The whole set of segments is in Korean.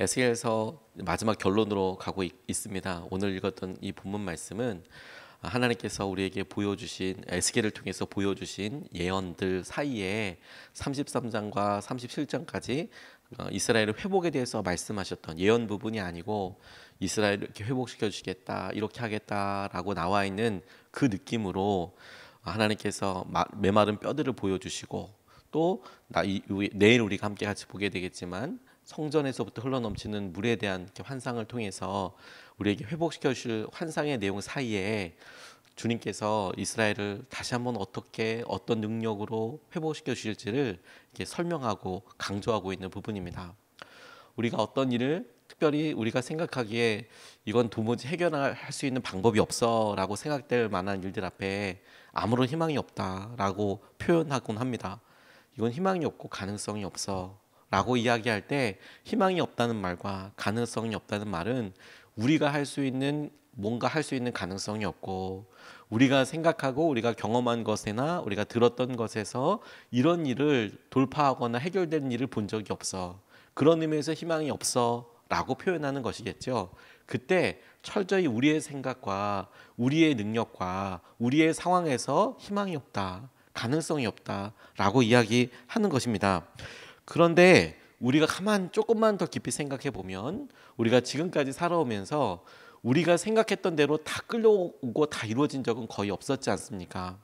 에스겔서 마지막 결론으로 가고 있습니다. 오늘 읽었던 이 본문 말씀은 하나님께서 우리에게 보여주신 에스겔을 통해서 보여주신 예언들 사이에 33장과 37장까지 이스라엘의 회복에 대해서 말씀하셨던 예언 부분이 아니고 이스라엘을 이렇게 회복시켜 주시겠다, 이렇게 하겠다라고 나와 있는 그 느낌으로 하나님께서 메마른 뼈들을 보여주시고 또 내일 우리가 함께 같이 보게 되겠지만 성전에서부터 흘러넘치는 물에 대한 환상을 통해서 우리에게 회복시켜 주실 환상의 내용 사이에 주님께서 이스라엘을 다시 한번 어떻게 어떤 능력으로 회복시켜 주실지를 이렇게 설명하고 강조하고 있는 부분입니다. 우리가 어떤 일을 특별히 우리가 생각하기에 이건 도무지 해결할 수 있는 방법이 없어라고 생각될 만한 일들 앞에 아무런 희망이 없다라고 표현하곤 합니다. 이건 희망이 없고 가능성이 없어 라고 이야기할 때 희망이 없다는 말과 가능성이 없다는 말은 우리가 할 수 있는 뭔가 할 수 있는 가능성이 없고 우리가 생각하고 우리가 경험한 것이나 우리가 들었던 것에서 이런 일을 돌파하거나 해결된 일을 본 적이 없어. 그런 의미에서 희망이 없어 라고 표현하는 것이겠죠. 그때 철저히 우리의 생각과 우리의 능력과 우리의 상황에서 희망이 없다, 가능성이 없다 라고 이야기하는 것입니다. 그런데 우리가 조금만 더 깊이 생각해 보면 우리가 지금까지 살아오면서 우리가 생각했던 대로 다 끌려오고 다 이루어진 적은 거의 없었지 않습니까?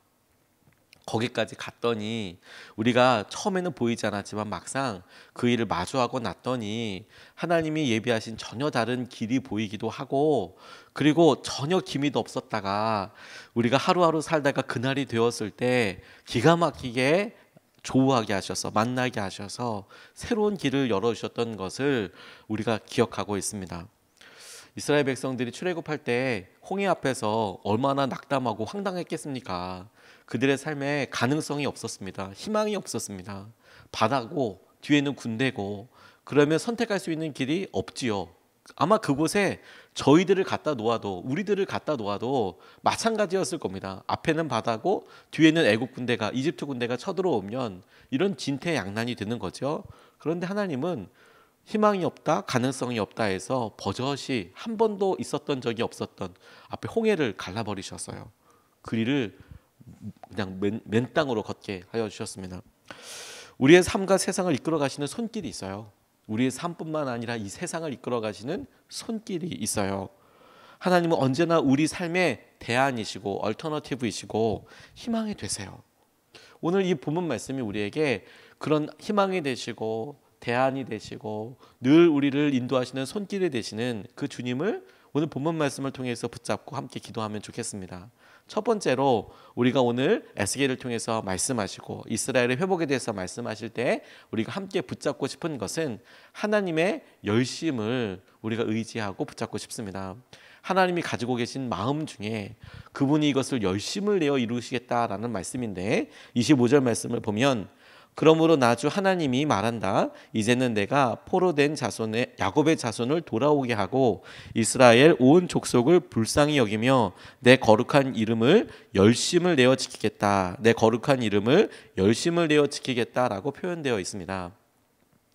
거기까지 갔더니 우리가 처음에는 보이지 않았지만 막상 그 일을 마주하고 났더니 하나님이 예비하신 전혀 다른 길이 보이기도 하고 그리고 전혀 기미도 없었다가 우리가 하루하루 살다가 그날이 되었을 때 기가 막히게 조우하게 하셔서 만나게 하셔서 새로운 길을 열어주셨던 것을 우리가 기억하고 있습니다. 이스라엘 백성들이 출애굽할 때 홍해 앞에서 얼마나 낙담하고 황당했겠습니까? 그들의 삶에 가능성이 없었습니다. 희망이 없었습니다. 바다고 뒤에는 군대고 그러면 선택할 수 있는 길이 없지요. 아마 그곳에 저희들을 갖다 놓아도 우리들을 갖다 놓아도 마찬가지였을 겁니다. 앞에는 바다고 뒤에는 애국 군대가 이집트 군대가 쳐들어오면 이런 진퇴양난이 되는 거죠. 그런데 하나님은 희망이 없다, 가능성이 없다 해서 버젓이 한 번도 있었던 적이 없었던 앞에 홍해를 갈라버리셨어요. 그 일을 그냥 맨 땅으로 걷게 하여 주셨습니다. 우리의 삶과 세상을 이끌어 가시는 손길이 있어요. 우리의 삶뿐만 아니라 이 세상을 이끌어 가시는 손길이 있어요. 하나님은 언제나 우리 삶의 대안이시고 얼터너티브이시고 희망이 되세요. 오늘 이 본문 말씀이 우리에게 그런 희망이 되시고 대안이 되시고 늘 우리를 인도하시는 손길이 되시는 그 주님을 오늘 본문 말씀을 통해서 붙잡고 함께 기도하면 좋겠습니다. 첫 번째로 우리가 오늘 에스겔을 통해서 말씀하시고 이스라엘의 회복에 대해서 말씀하실 때 우리가 함께 붙잡고 싶은 것은 하나님의 열심을 우리가 의지하고 붙잡고 싶습니다. 하나님이 가지고 계신 마음 중에 그분이 이것을 열심을 내어 이루시겠다라는 말씀인데 25절 말씀을 보면 그러므로 나주 하나님이 말한다. 이제는 내가 포로된 자손의 야곱의 자손을 돌아오게 하고 이스라엘 온 족속을 불쌍히 여기며 내 거룩한 이름을 열심을 내어 지키겠다. 내 거룩한 이름을 열심을 내어 지키겠다라고 표현되어 있습니다.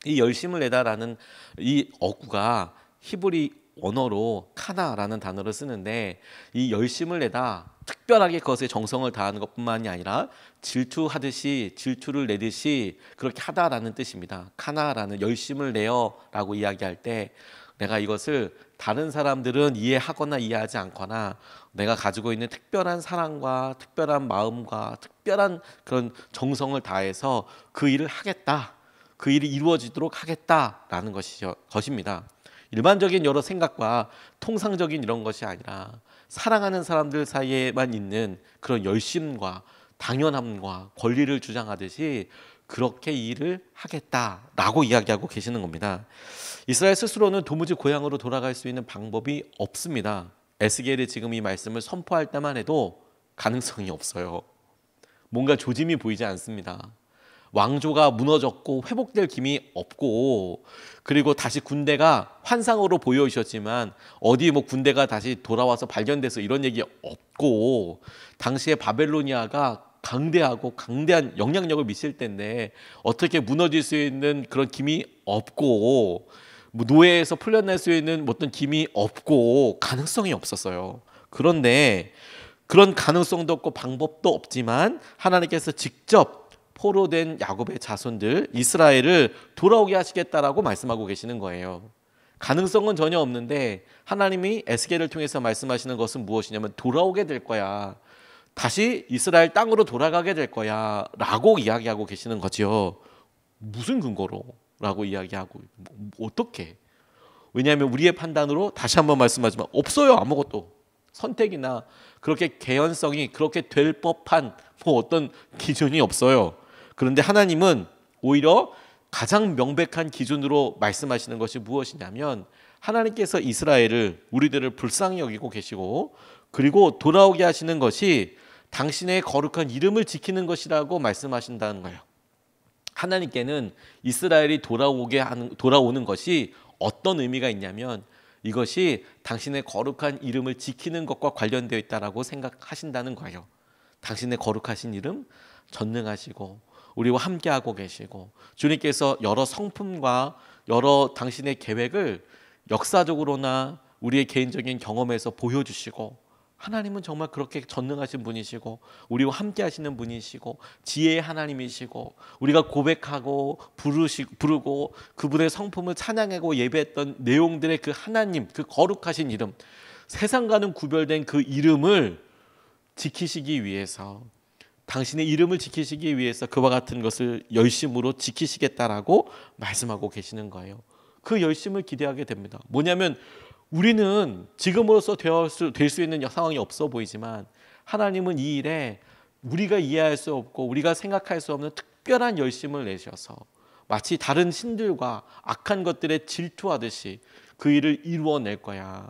이 열심을 내다라는 이 어구가 히브리 언어로 카나라는 단어를 쓰는데 이 열심을 내다 특별하게 그것에 정성을 다하는 것뿐만이 아니라 질투하듯이 질투를 내듯이 그렇게 하다라는 뜻입니다. 카나라는 열심을 내어라고 이야기할 때 내가 이것을 다른 사람들은 이해하거나 이해하지 않거나 내가 가지고 있는 특별한 사랑과 특별한 마음과 특별한 그런 정성을 다해서 그 일을 하겠다. 그 일이 이루어지도록 하겠다라는 것입니다. 일반적인 여러 생각과 통상적인 이런 것이 아니라 사랑하는 사람들 사이에만 있는 그런 열심과 당연함과 권리를 주장하듯이 그렇게 일을 하겠다라고 이야기하고 계시는 겁니다. 이스라엘 스스로는 도무지 고향으로 돌아갈 수 있는 방법이 없습니다. 에스겔이 지금 이 말씀을 선포할 때만 해도 가능성이 없어요. 뭔가 조짐이 보이지 않습니다. 왕조가 무너졌고 회복될 기미 없고 그리고 다시 군대가 환상으로 보여주셨지만 어디 군대가 다시 돌아와서 발견돼서 이런 얘기 없고 당시에 바벨로니아가 강대한 영향력을 미칠 때인데 어떻게 무너질 수 있는 그런 기미 없고 뭐 노예에서 풀려날 수 있는 어떤 힘이 없고 가능성이 없었어요. 그런데 그런 가능성도 없고 방법도 없지만 하나님께서 직접 포로된 야곱의 자손들 이스라엘을 돌아오게 하시겠다라고 말씀하고 계시는 거예요. 가능성은 전혀 없는데 하나님이 에스겔을 통해서 말씀하시는 것은 무엇이냐면 돌아오게 될 거야. 다시 이스라엘 땅으로 돌아가게 될 거야 라고 이야기하고 계시는 거죠. 무슨 근거로? 라고 이야기하고 어떻게? 왜냐하면 우리의 판단으로 다시 한번 말씀하지만 없어요. 아무것도 선택이나 그렇게 개연성이 그렇게 될 법한 뭐 어떤 기준이 없어요. 그런데 하나님은 오히려 가장 명백한 기준으로 말씀하시는 것이 무엇이냐면 하나님께서 이스라엘을 우리들을 불쌍히 여기고 계시고 그리고 돌아오게 하시는 것이 당신의 거룩한 이름을 지키는 것이라고 말씀하신다는 거예요. 하나님께는 이스라엘이 돌아오는 것이 어떤 의미가 있냐면 이것이 당신의 거룩한 이름을 지키는 것과 관련되어 있다라고 생각하신다는 거예요. 당신의 거룩하신 이름 전능하시고 우리와 함께하고 계시고 주님께서 여러 성품과 여러 당신의 계획을 역사적으로나 우리의 개인적인 경험에서 보여주시고 하나님은 정말 그렇게 전능하신 분이시고 우리와 함께 하시는 분이시고 지혜의 하나님이시고 우리가 고백하고 부르고 그분의 성품을 찬양하고 예배했던 내용들의 그 하나님 그 거룩하신 이름 세상과는 구별된 그 이름을 지키시기 위해서 당신의 이름을 지키시기 위해서 그와 같은 것을 열심으로 지키시겠다라고 말씀하고 계시는 거예요. 그 열심을 기대하게 됩니다. 뭐냐면 우리는 지금으로서 될 수 있는 상황이 없어 보이지만 하나님은 이 일에 우리가 이해할 수 없고 우리가 생각할 수 없는 특별한 열심을 내셔서 마치 다른 신들과 악한 것들에 질투하듯이 그 일을 이루어낼 거야.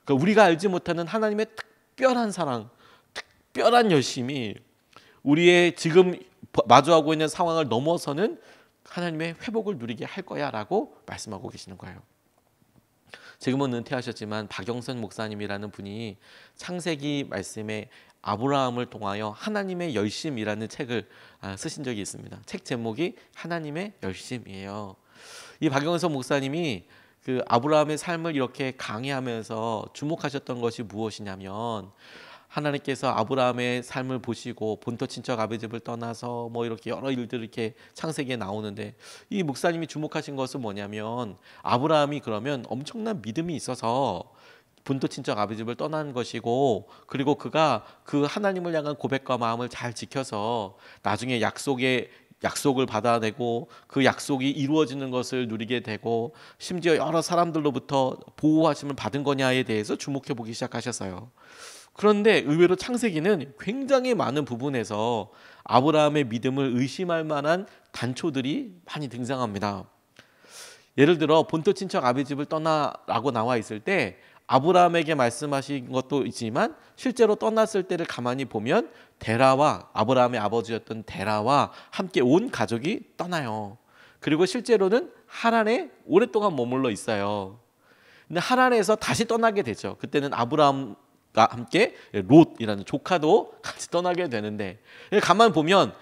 그러니까 우리가 알지 못하는 하나님의 특별한 사랑, 특별한 열심이 우리의 지금 마주하고 있는 상황을 넘어서는 하나님의 회복을 누리게 할 거야 라고 말씀하고 계시는 거예요. 지금은 은퇴하셨지만 박영선 목사님이라는 분이 창세기 말씀에 아브라함을 통하여 하나님의 열심이라는 책을 쓰신 적이 있습니다. 책 제목이 하나님의 열심이에요. 이 박영선 목사님이 그 아브라함의 삶을 이렇게 강의하면서 주목하셨던 것이 무엇이냐면 하나님께서 아브라함의 삶을 보시고 본토 친척 아버지 집을 떠나서 뭐 이렇게 여러 일들이 이렇게 창세기에 나오는데 이 목사님이 주목하신 것은 뭐냐면 아브라함이 그러면 엄청난 믿음이 있어서 본토 친척 아버지 집을 떠난 것이고 그리고 그가 그 하나님을 향한 고백과 마음을 잘 지켜서 나중에 약속을 받아내고 그 약속이 이루어지는 것을 누리게 되고 심지어 여러 사람들로부터 보호하심을 받은 거냐에 대해서 주목해 보기 시작하셨어요. 그런데 의외로 창세기는 굉장히 많은 부분에서 아브라함의 믿음을 의심할 만한 단초들이 많이 등장합니다. 예를 들어 본토 친척 아비 집을 떠나라고 나와 있을 때 아브라함에게 말씀하신 것도 있지만 실제로 떠났을 때를 가만히 보면 데라와 아브라함의 아버지였던 데라와 함께 온 가족이 떠나요. 그리고 실제로는 하란에 오랫동안 머물러 있어요. 근데 하란에서 다시 떠나게 되죠. 그때는 아브라함 함께 롯이라는 조카도 같이 떠나게 되는데 가만 보면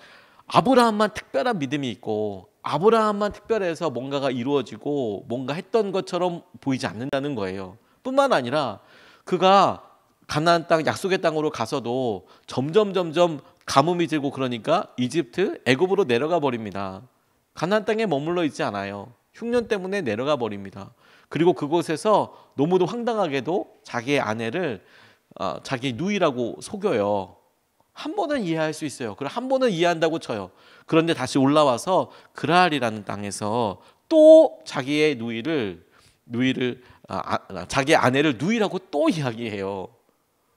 아브라함만 특별한 믿음이 있고 아브라함만 특별해서 뭔가가 이루어지고 뭔가 했던 것처럼 보이지 않는다는 거예요. 뿐만 아니라 그가 가나안 땅 약속의 땅으로 가서도 점점 가뭄이 들고 그러니까 이집트 애굽으로 내려가 버립니다. 가나안 땅에 머물러 있지 않아요. 흉년 때문에 내려가 버립니다. 그리고 그곳에서 너무도 황당하게도 자기의 아내를 자기 누이라고 속여요. 한 번은 이해할 수 있어요. 그럼 한 번은 이해한다고 쳐요. 그런데 다시 올라와서 그랄이라는 땅에서 또 자기의 자기 아내를 누이라고 또 이야기해요.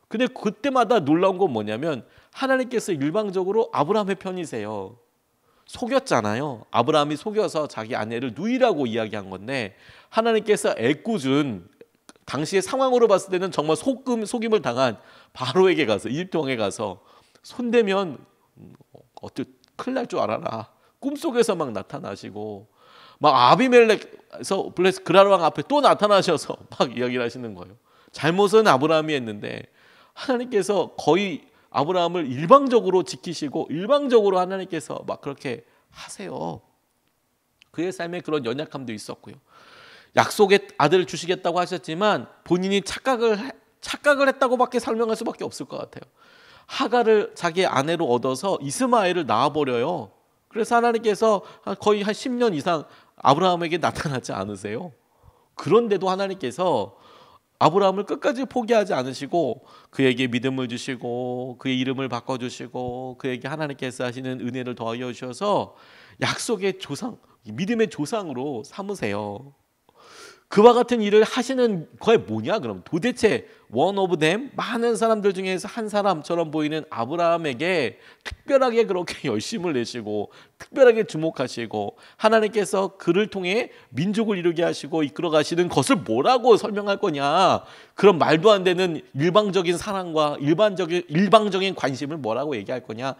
근데 그때마다 놀라운 건 뭐냐면 하나님께서 일방적으로 아브라함의 편이세요. 속였잖아요. 아브라함이 속여서 자기 아내를 누이라고 이야기한 건데 하나님께서 애꿎은 당시의 상황으로 봤을 때는 정말 속임을 당한 바로에게 가서 이집트 왕에 가서 손대면 큰일 날 줄 알아라. 꿈속에서 막 나타나시고 막 아비멜렉에서 그랄 왕 앞에 또 나타나셔서 막 이야기를 하시는 거예요. 잘못은 아브라함이 했는데 하나님께서 거의 아브라함을 일방적으로 지키시고 일방적으로 하나님께서 막 그렇게 하세요. 그의 삶에 그런 연약함도 있었고요. 약속의 아들을 주시겠다고 하셨지만 본인이 착각을 했다고밖에 설명할 수밖에 없을 것 같아요. 하갈을 자기 아내로 얻어서 이스마엘을 낳아버려요. 그래서 하나님께서 거의 한 10년 이상 아브라함에게 나타나지 않으세요. 그런데도 하나님께서 아브라함을 끝까지 포기하지 않으시고 그에게 믿음을 주시고 그의 이름을 바꿔주시고 그에게 하나님께서 하시는 은혜를 더하여 주셔서 약속의 조상, 믿음의 조상으로 삼으세요. 그와 같은 일을 하시는 거에 뭐냐 그럼 도대체 one of them 많은 사람들 중에서 한 사람처럼 보이는 아브라함에게 특별하게 그렇게 열심을 내시고 특별하게 주목하시고 하나님께서 그를 통해 민족을 이루게 하시고 이끌어 가시는 것을 뭐라고 설명할 거냐, 그런 말도 안 되는 일방적인 사랑과 일방적인 관심을 뭐라고 얘기할 거냐,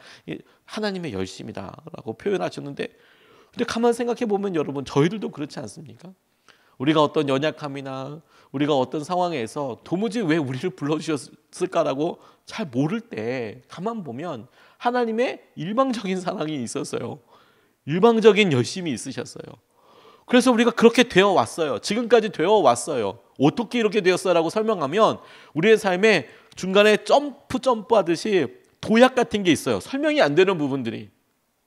하나님의 열심이다라고 표현하셨는데, 근데 가만 생각해 보면 여러분 저희들도 그렇지 않습니까? 우리가 어떤 연약함이나 우리가 어떤 상황에서 도무지 왜 우리를 불러주셨을까라고 잘 모를 때 가만 보면 하나님의 일방적인 사랑이 있었어요. 일방적인 열심이 있으셨어요. 그래서 우리가 그렇게 되어 왔어요. 지금까지 되어 왔어요. 어떻게 이렇게 되었어라고 설명하면 우리의 삶에 중간에 점프하듯이 도약 같은 게 있어요. 설명이 안 되는 부분들이.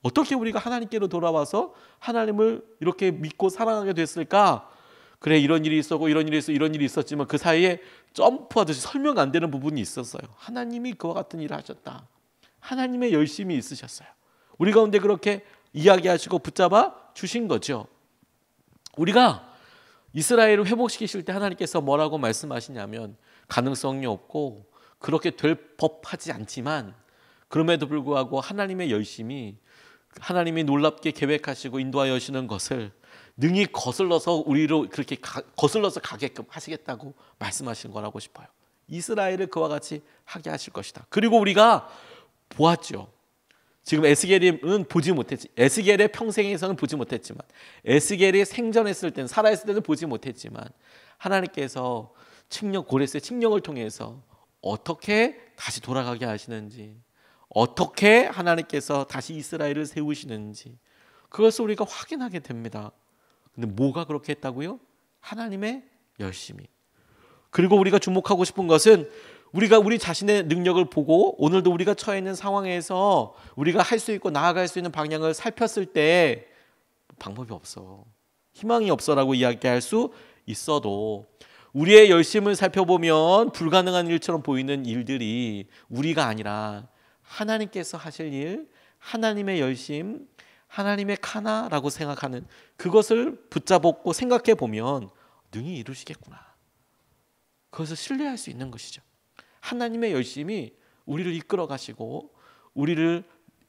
어떻게 우리가 하나님께로 돌아와서 하나님을 이렇게 믿고 사랑하게 됐을까? 그래, 이런 일이 있었고 이런 일이 있었고 이런 일이 있었지만 그 사이에 점프하듯이 설명 안 되는 부분이 있었어요. 하나님이 그와 같은 일을 하셨다. 하나님의 열심이 있으셨어요. 우리 가운데 그렇게 이야기하시고 붙잡아 주신 거죠. 우리가 이스라엘을 회복시키실 때 하나님께서 뭐라고 말씀하시냐면 가능성이 없고 그렇게 될 법하지 않지만 그럼에도 불구하고 하나님의 열심이, 하나님이 놀랍게 계획하시고 인도하여 주시는 것을 능히 거슬러서 우리로 그렇게 거슬러서 가게끔 하시겠다고 말씀하시는 거라고 싶어요. 이스라엘을 그와 같이 하게 하실 것이다. 그리고 우리가 보았죠. 지금 에스겔은 보지 못했지. 에스겔의 평생에서는 보지 못했지만, 에스겔이 생전했을 때는, 살아있을 때는 보지 못했지만 하나님께서 고레스의 칙령을 통해서 어떻게 다시 돌아가게 하시는지, 어떻게 하나님께서 다시 이스라엘을 세우시는지 그것을 우리가 확인하게 됩니다. 근데 뭐가 그렇게 했다고요? 하나님의 열심이. 그리고 우리가 주목하고 싶은 것은 우리가 우리 자신의 능력을 보고 오늘도 우리가 처해 있는 상황에서 우리가 할 수 있고 나아갈 수 있는 방향을 살폈을 때 방법이 없어, 희망이 없어라고 이야기할 수 있어도 우리의 열심을 살펴보면 불가능한 일처럼 보이는 일들이 우리가 아니라 하나님께서 하실 일, 하나님의 열심, 하나님의 카나라고 생각하는 그것을 붙잡고 생각해 보면 능히 이루시겠구나. 그것을 신뢰할 수 있는 것이죠. 하나님의 열심이 우리를 이끌어 가시고 우리를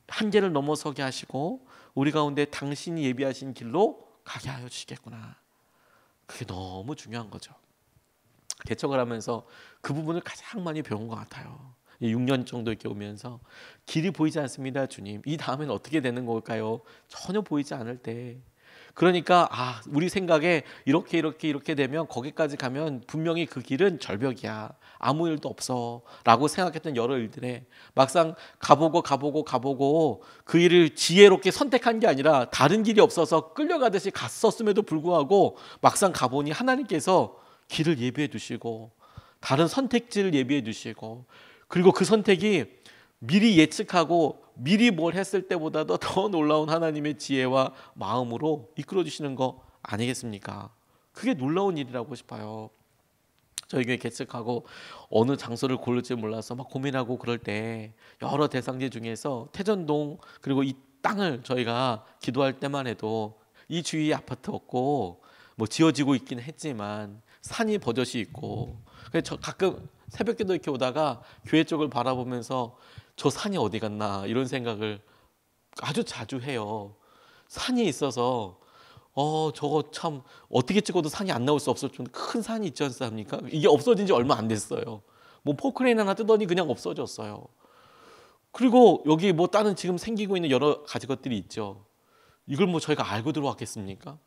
한계를 넘어서게 하시고 우리 가운데 당신이 예비하신 길로 가게 하여 주시겠구나. 그게 너무 중요한 거죠. 개척을 하면서 그 부분을 가장 많이 배운 것 같아요. 6년 정도 이렇게 오면서 길이 보이지 않습니다, 주님. 이 다음엔 어떻게 되는 걸까요? 전혀 보이지 않을 때. 그러니까 우리 생각에 이렇게 되면 거기까지 가면 분명히 그 길은 절벽이야. 아무 일도 없어 라고 생각했던 여러 일들에 막상 가보고 그 일을 지혜롭게 선택한 게 아니라 다른 길이 없어서 끌려가듯이 갔었음에도 불구하고 막상 가보니 하나님께서 길을 예비해 두시고 다른 선택지를 예비해 두시고, 그리고 그 선택이 미리 예측하고 미리 뭘 했을 때보다도 더 놀라운 하나님의 지혜와 마음으로 이끌어 주시는 거 아니겠습니까? 그게 놀라운 일이라고 싶어요. 저희 교회 개척하고 어느 장소를 고를지 몰라서 막 고민하고 그럴 때 여러 대상지 중에서 태전동, 그리고 이 땅을 저희가 기도할 때만 해도 이 주위에 아파트 없고 뭐 지어지고 있긴 했지만 산이 버젓이 있고, 그래서 저 가끔 새벽에도 이렇게 오다가 교회 쪽을 바라보면서 저 산이 어디 갔나 이런 생각을 아주 자주 해요. 산이 있어서 저거 참 어떻게 찍어도 산이 안 나올 수 없을 정도 큰 산이 있지 않습니까? 이게 없어진 지 얼마 안 됐어요. 뭐 포크레인 하나 뜨더니 그냥 없어졌어요. 그리고 여기 뭐 다른 지금 생기고 있는 여러 가지 것들이 있죠. 이걸 뭐 저희가 알고 들어왔겠습니까?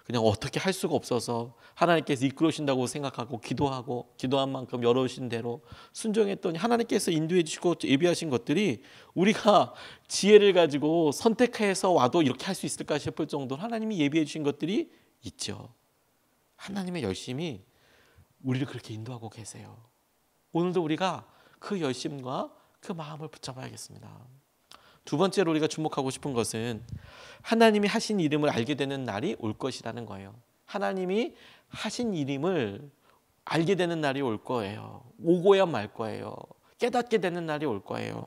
그냥 어떻게 할 수가 없어서 하나님께서 이끌어 오신다고 생각하고 기도한 만큼 열어오신 대로 순종했더니 하나님께서 인도해 주시고 예비하신 것들이 우리가 지혜를 가지고 선택해서 와도 이렇게 할 수 있을까 싶을 정도로 하나님이 예비해 주신 것들이 있죠. 하나님의 열심이 우리를 그렇게 인도하고 계세요. 오늘도 우리가 그 열심과 그 마음을 붙잡아야겠습니다. 두 번째로 우리가 주목하고 싶은 것은 하나님이 하신 이름을 알게 되는 날이 올 것이라는 거예요. 하나님이 하신 이름을 알게 되는 날이 올 거예요. 오고야 말 거예요. 깨닫게 되는 날이 올 거예요.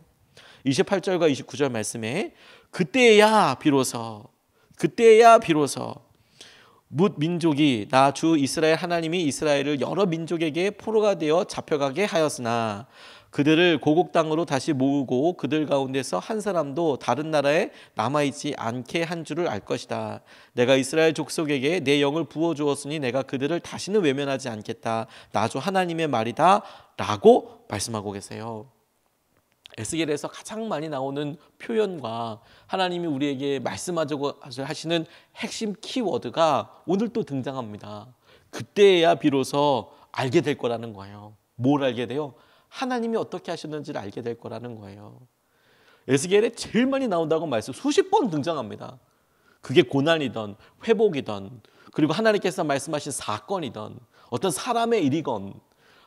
28절과 29절 말씀에 그때야 비로소 뭇 민족이 나 주 이스라엘 하나님이 이스라엘을 여러 민족에게 포로가 되어 잡혀가게 하였으나 그들을 고국 땅으로 다시 모으고 그들 가운데서 한 사람도 다른 나라에 남아있지 않게 한 줄을 알 것이다. 내가 이스라엘 족속에게 내 영을 부어주었으니 내가 그들을 다시는 외면하지 않겠다. 나 주 하나님의 말이다 라고 말씀하고 계세요. 에스겔에서 가장 많이 나오는 표현과 하나님이 우리에게 말씀하자고 하시는 핵심 키워드가 오늘 또 등장합니다. 그때야 비로소 알게 될 거라는 거예요. 뭘 알게 돼요? 하나님이 어떻게 하셨는지를 알게 될 거라는 거예요. 에스겔에 제일 많이 나온다고 말씀 수십 번 등장합니다. 그게 고난이든 회복이든 그리고 하나님께서 말씀하신 사건이든 어떤 사람의 일이건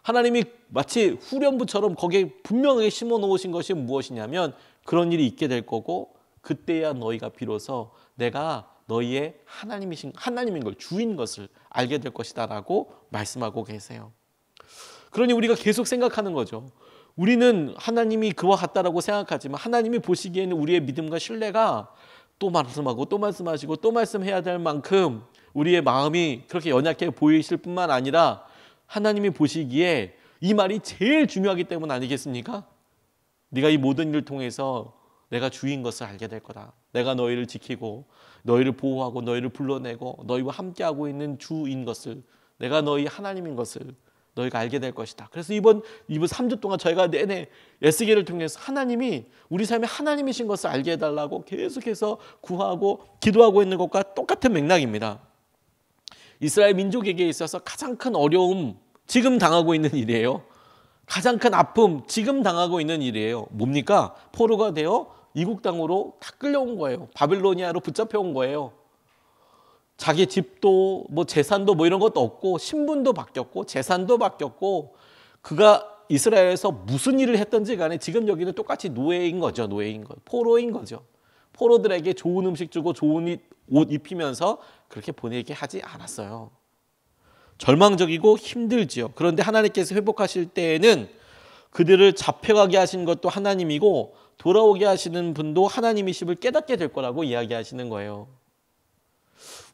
하나님이 마치 후련부처럼 거기에 분명하게 심어 놓으신 것이 무엇이냐면 그런 일이 있게 될 거고 그때야 너희가 비로소 내가 너희의 하나님인 걸 주인 것을 알게 될 것이다 라고 말씀하고 계세요. 그러니 우리가 계속 생각하는 거죠. 우리는 하나님이 그와 같다라고 생각하지만 하나님이 보시기에는 우리의 믿음과 신뢰가 또 말씀하고 또 말씀하시고 또 말씀해야 될 만큼 우리의 마음이 그렇게 연약해 보이실 뿐만 아니라 하나님이 보시기에 이 말이 제일 중요하기 때문 아니겠습니까? 네가 이 모든 일을 통해서 내가 주인 것을 알게 될 거다. 내가 너희를 지키고 너희를 보호하고 너희를 불러내고 너희와 함께하고 있는 주인 것을 내가 너희 하나님인 것을 너희가 알게 될 것이다. 그래서 이번 3주 동안 저희가 내내 에스겔을 통해서 하나님이 우리 삶에 하나님이신 것을 알게 해달라고 계속해서 구하고 기도하고 있는 것과 똑같은 맥락입니다. 이스라엘 민족에게 있어서 가장 큰 어려움 지금 당하고 있는 일이에요. 가장 큰 아픔 지금 당하고 있는 일이에요. 뭡니까? 포로가 되어 이국 땅으로 다 끌려온 거예요. 바빌로니아로 붙잡혀온 거예요. 자기 집도 뭐 재산도 뭐 이런 것도 없고 신분도 바뀌었고 재산도 바뀌었고 그가 이스라엘에서 무슨 일을 했든지 간에 지금 여기는 똑같이 노예인 거죠. 포로인 거죠. 포로들에게 좋은 음식 주고 좋은 옷 입히면서 그렇게 보내게 하지 않았어요. 절망적이고 힘들지요. 그런데 하나님께서 회복하실 때에는 그들을 잡혀가게 하신 것도 하나님이고 돌아오게 하시는 분도 하나님이심을 깨닫게 될 거라고 이야기하시는 거예요.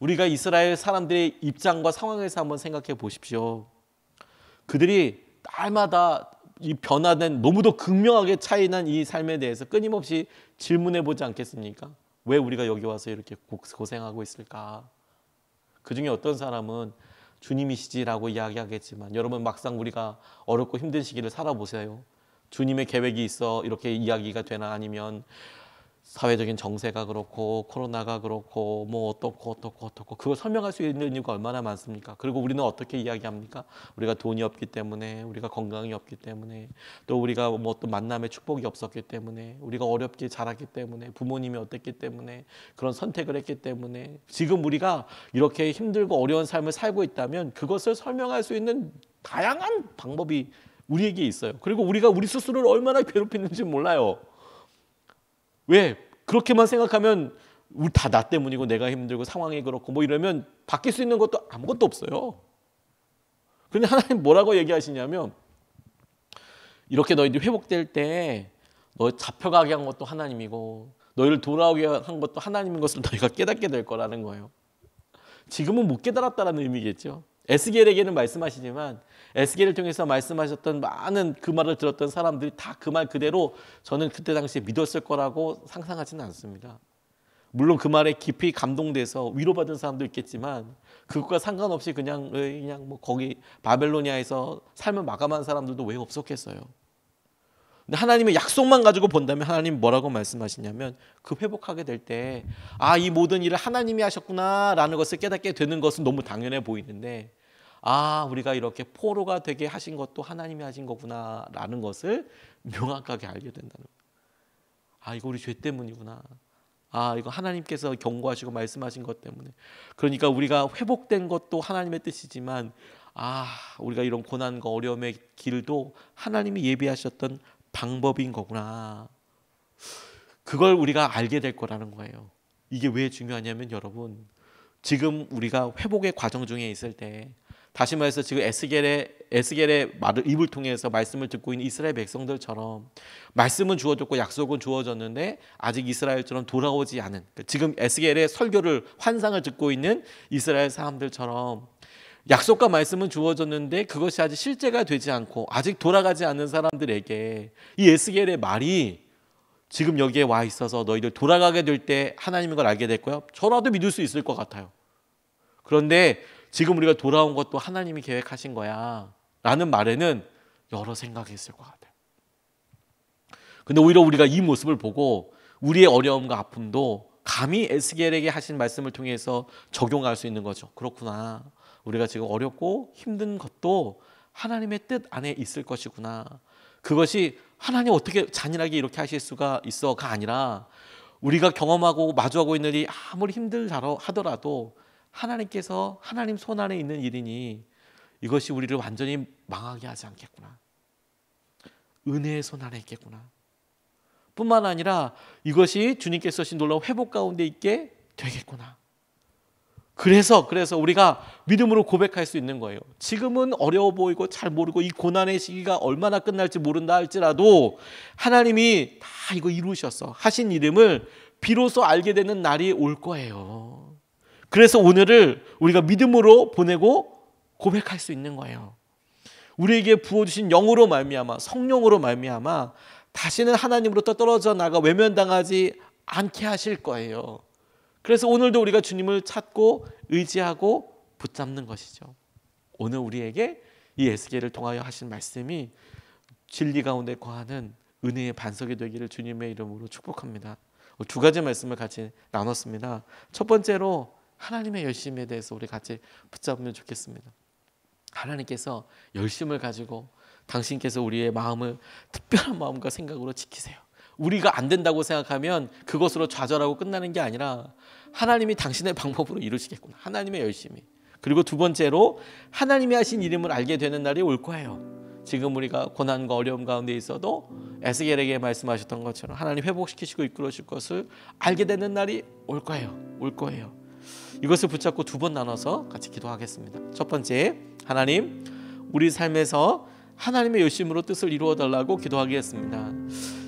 우리가 이스라엘 사람들의 입장과 상황에서 한번 생각해 보십시오. 그들이 날마다 이 변화된 너무도 극명하게 차이난 이 삶에 대해서 끊임없이 질문해 보지 않겠습니까? 왜 우리가 여기 와서 이렇게 고생하고 있을까? 그 중에 어떤 사람은 주님이시지라고 이야기하겠지만 여러분 막상 우리가 어렵고 힘든 시기를 살아보세요. 주님의 계획이 있어 이렇게 이야기가 되나 아니면 사회적인 정세가 그렇고 코로나가 그렇고 뭐 어떻고 그걸 설명할 수 있는 이유가 얼마나 많습니까? 그리고 우리는 어떻게 이야기합니까? 우리가 돈이 없기 때문에 우리가 건강이 없기 때문에 또 우리가 뭐 또 만남의 축복이 없었기 때문에 우리가 어렵게 자랐기 때문에 부모님이 어땠기 때문에 그런 선택을 했기 때문에 지금 우리가 이렇게 힘들고 어려운 삶을 살고 있다면 그것을 설명할 수 있는 다양한 방법이 우리에게 있어요. 그리고 우리가 우리 스스로를 얼마나 괴롭히는지 몰라요. 왜? 그렇게만 생각하면 우리 다 나 때문이고 내가 힘들고 상황이 그렇고 뭐 이러면 바뀔 수 있는 것도 아무것도 없어요. 그런데 하나님 뭐라고 얘기하시냐면 이렇게 너희들이 회복될 때 너 잡혀가게 한 것도 하나님이고 너희를 돌아오게 한 것도 하나님인 것을 너희가 깨닫게 될 거라는 거예요. 지금은 못 깨달았다는 의미겠죠. 에스겔에게는 말씀하시지만 에스겔을 통해서 말씀하셨던 많은 그 말을 들었던 사람들이 다 그 말 그대로 저는 그때 당시에 믿었을 거라고 상상하지는 않습니다. 물론 그 말에 깊이 감동돼서 위로받은 사람도 있겠지만 그것과 상관없이 그냥 뭐 거기 바벨로니아에서 삶을 마감한 사람들도 왜 없었겠어요. 근데 하나님의 약속만 가지고 본다면 하나님 뭐라고 말씀하시냐면 그 회복하게 될 때 이 모든 일을 하나님이 하셨구나라는 것을 깨닫게 되는 것은 너무 당연해 보이는데 우리가 이렇게 포로가 되게 하신 것도 하나님이 하신 거구나라는 것을 명확하게 알게 된다는 거예요. 이거 우리 죄 때문이구나. 이거 하나님께서 경고하시고 말씀하신 것 때문에. 그러니까 우리가 회복된 것도 하나님의 뜻이지만 우리가 이런 고난과 어려움의 길도 하나님이 예비하셨던 방법인 거구나. 그걸 우리가 알게 될 거라는 거예요. 이게 왜 중요하냐면 여러분, 지금 우리가 회복의 과정 중에 있을 때, 다시 말해서 지금 에스겔의 말을 입을 통해서 말씀을 듣고 있는 이스라엘 백성들처럼 말씀은 주어졌고 약속은 주어졌는데 아직 이스라엘처럼 돌아오지 않은, 지금 에스겔의 설교를 환상을 듣고 있는 이스라엘 사람들처럼 약속과 말씀은 주어졌는데 그것이 아직 실제가 되지 않고 아직 돌아가지 않는 사람들에게 이 에스겔의 말이 지금 여기에 와 있어서 너희들 돌아가게 될 때 하나님인 걸 알게 될 거야. 저라도 믿을 수 있을 것 같아요. 그런데 지금 우리가 돌아온 것도 하나님이 계획하신 거야 라는 말에는 여러 생각이 있을 것 같아요. 근데 오히려 우리가 이 모습을 보고 우리의 어려움과 아픔도 감히 에스겔에게 하신 말씀을 통해서 적용할 수 있는 거죠. 그렇구나. 우리가 지금 어렵고 힘든 것도 하나님의 뜻 안에 있을 것이구나. 그것이 하나님 어떻게 잔인하게 이렇게 하실 수가 있어가 아니라 우리가 경험하고 마주하고 있는 일이 아무리 힘들다 하더라도 하나님께서 하나님 손 안에 있는 일이니 이것이 우리를 완전히 망하게 하지 않겠구나. 은혜의 손 안에 있겠구나. 뿐만 아니라 이것이 주님께서 하신 놀라운 회복 가운데 있게 되겠구나. 그래서 우리가 믿음으로 고백할 수 있는 거예요. 지금은 어려워 보이고 잘 모르고 이 고난의 시기가 얼마나 끝날지 모른다 할지라도 하나님이 다 이거 이루셨어 하신 이름을 비로소 알게 되는 날이 올 거예요. 그래서 오늘을 우리가 믿음으로 보내고 고백할 수 있는 거예요. 우리에게 부어주신 영으로 말미암아, 성령으로 말미암아 다시는 하나님으로부터 떨어져 나가 외면당하지 않게 하실 거예요. 그래서 오늘도 우리가 주님을 찾고 의지하고 붙잡는 것이죠. 오늘 우리에게 이 에스겔을 통하여 하신 말씀이 진리 가운데 거하는 은혜의 반석이 되기를 주님의 이름으로 축복합니다. 두 가지 말씀을 같이 나눴습니다. 첫 번째로 하나님의 열심에 대해서 우리 같이 붙잡으면 좋겠습니다. 하나님께서 열심을 가지고 당신께서 우리의 마음을 특별한 마음과 생각으로 지키세요. 우리가 안 된다고 생각하면 그것으로 좌절하고 끝나는 게 아니라 하나님이 당신의 방법으로 이루시겠구나. 하나님의 열심히. 그리고 두 번째로 하나님이 하신 이름을 알게 되는 날이 올 거예요. 지금 우리가 고난과 어려움 가운데 있어도 에스겔에게 말씀하셨던 것처럼 하나님 회복시키시고 이끌어줄 것을 알게 되는 날이 올 거예요. 올 거예요. 이것을 붙잡고 두 번 나눠서 같이 기도하겠습니다. 첫 번째, 하나님, 우리 삶에서 하나님의 열심으로 뜻을 이루어 달라고 기도하겠습니다.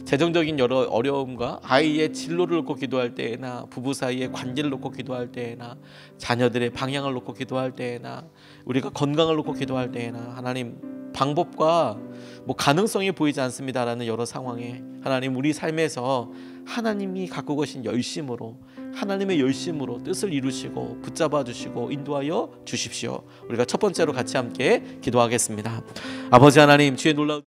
재정적인 여러 어려움과 아이의 진로를 놓고 기도할 때에나 부부 사이의 관계를 놓고 기도할 때에나 자녀들의 방향을 놓고 기도할 때에나 우리가 건강을 놓고 기도할 때에나 하나님 방법과 가능성이 보이지 않습니다라는 여러 상황에 하나님 우리 삶에서 하나님이 갖고 계신 열심으로 하나님의 열심으로 뜻을 이루시고 붙잡아 주시고 인도하여 주십시오. 우리가 첫 번째로 같이 함께 기도하겠습니다. 아버지 하나님, 주의 놀라운